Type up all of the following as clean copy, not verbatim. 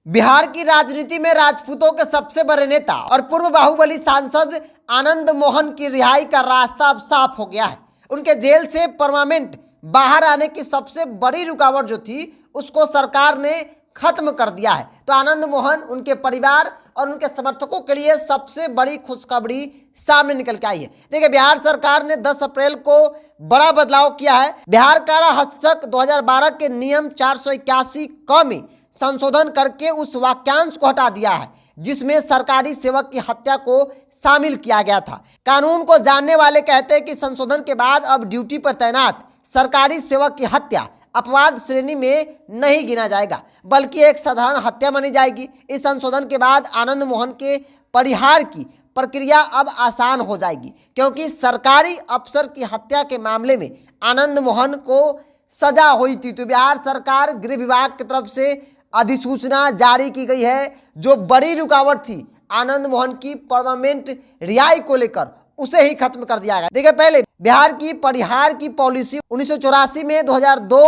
बिहार की राजनीति में राजपूतों के सबसे बड़े नेता और पूर्व बाहुबली सांसद आनंद मोहन की रिहाई का रास्ता अब साफ हो गया है। उनके जेल से परमानेंट बाहर आने की सबसे बड़ी रुकावट जो थी उसको सरकार ने खत्म कर दिया है। तो आनंद मोहन, उनके परिवार और उनके समर्थकों के लिए सबसे बड़ी खुशखबरी सामने निकल के आई है। देखिए, बिहार सरकार ने 10 अप्रैल को बड़ा बदलाव किया है। बिहार कारा हस्तक 2012 के नियम 481 क में संशोधन करके उस वाक्यांश को हटा दिया है जिसमें सरकारी सेवक की हत्या को शामिल किया गया था। कानून को जानने वाले कहते हैं कि संशोधन के बाद अब ड्यूटी पर तैनात सरकारी सेवक की हत्या अपवाद श्रेणी में नहीं गिना जाएगा, बल्कि एक साधारण हत्या मानी जाएगी। इस संशोधन के बाद आनंद मोहन के परिहार की प्रक्रिया अब आसान हो जाएगी, क्योंकि सरकारी अफसर की हत्या के मामले में आनंद मोहन को सजा हुई थी। तो बिहार सरकार गृह विभाग की तरफ से अधिसूचना जारी की गई है। जो बड़ी रुकावट थी आनंद मोहन की परमानेंट रिहाई को लेकर, उसे ही खत्म कर दिया गया। देखिए, पहले बिहार की परिहार की पॉलिसी 1984 में 2002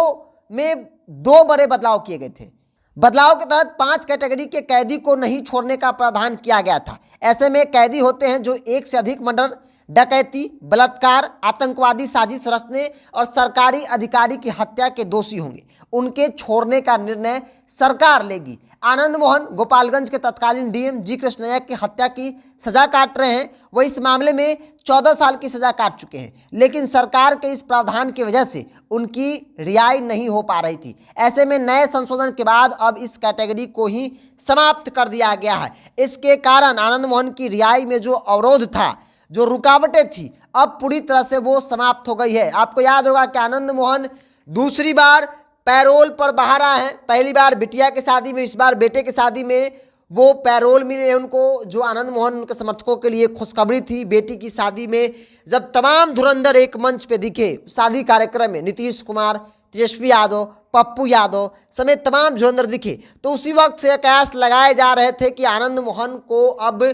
में 2 बड़े बदलाव किए गए थे। बदलाव के तहत 5 कैटेगरी के कैदी को नहीं छोड़ने का प्रावधान किया गया था। ऐसे में कैदी होते हैं जो एक से अधिक मर्डर, डकैती, बलात्कार, आतंकवादी साजिश रचने और सरकारी अधिकारी की हत्या के दोषी होंगे। उनके छोड़ने का निर्णय सरकार लेगी। आनंद मोहन गोपालगंज के तत्कालीन डीएम जी कृष्णैया की हत्या की सजा काट रहे हैं। वो इस मामले में 14 साल की सजा काट चुके हैं, लेकिन सरकार के इस प्रावधान की वजह से उनकी रिहाई नहीं हो पा रही थी। ऐसे में नए संशोधन के बाद अब इस कैटेगरी को ही समाप्त कर दिया गया है। इसके कारण आनंद मोहन की रिहाई में जो अवरोध था, जो रुकावटें थी, अब पूरी तरह से वो समाप्त हो गई है। आपको याद होगा कि आनंद मोहन दूसरी बार पैरोल पर बाहर आए हैं। पहली बार बिटिया की शादी में, इस बार बेटे की शादी में वो पैरोल मिले उनको, जो आनंद मोहन उनके समर्थकों के लिए खुशखबरी थी। बेटी की शादी में जब तमाम धुरंधर एक मंच पे दिखे, शादी कार्यक्रम में नीतीश कुमार, तेजस्वी यादव, पप्पू यादव समेत तमाम धुरंधर दिखे, तो उसी वक्त से कयास लगाए जा रहे थे कि आनंद मोहन को अब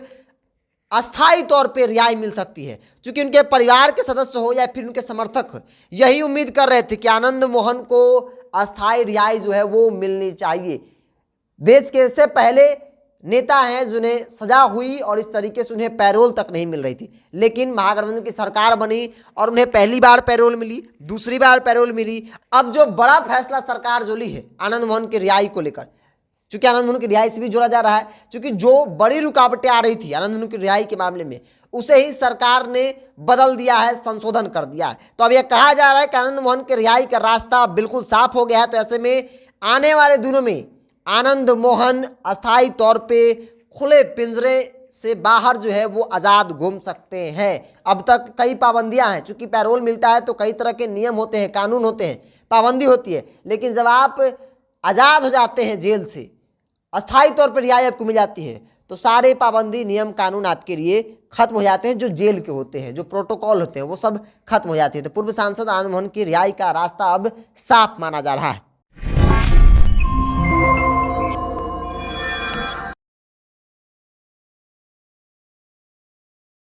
अस्थायी तौर पे रिहाई मिल सकती है। क्योंकि उनके परिवार के सदस्य हो या फिर उनके समर्थक यही उम्मीद कर रहे थे कि आनंद मोहन को अस्थायी रिहाई जो है वो मिलनी चाहिए। देश के इससे पहले नेता हैं जिन्हें सजा हुई और इस तरीके से उन्हें पैरोल तक नहीं मिल रही थी, लेकिन महागठबंधन की सरकार बनी और उन्हें पहली बार पैरोल मिली, दूसरी बार पैरोल मिली। अब जो बड़ा फैसला सरकार जो ली है आनंद मोहन की रिहाई को लेकर, चूंकि आनंद मोहन की रिहाई से भी जोड़ा जा रहा है, क्योंकि जो बड़ी रुकावटें आ रही थी आनंद मोहन की रिहाई के मामले में, उसे ही सरकार ने बदल दिया है, संशोधन कर दिया है। तो अब यह कहा जा रहा है कि आनंद मोहन के रिहाई का रास्ता बिल्कुल साफ हो गया है। तो ऐसे में आने वाले दिनों में आनंद मोहन अस्थायी तौर पे खुले पिंजरे से बाहर जो है वो आज़ाद घूम सकते हैं। अब तक कई पाबंदियां हैं, चूंकि पैरोल मिलता है तो कई तरह के नियम होते हैं, कानून होते हैं, पाबंदी होती है, लेकिन जब आप आज़ाद हो जाते हैं जेल से, अस्थायी तौर पर रिहाई आपको मिल जाती है, तो सारे पाबंदी, नियम, कानून आपके लिए खत्म हो जाते हैं। जो जेल के होते हैं, जो प्रोटोकॉल होते हैं, वो सब खत्म हो जाते हैं। तो पूर्व सांसद आनंद मोहन की रिहाई का रास्ता अब साफ माना जा रहा है।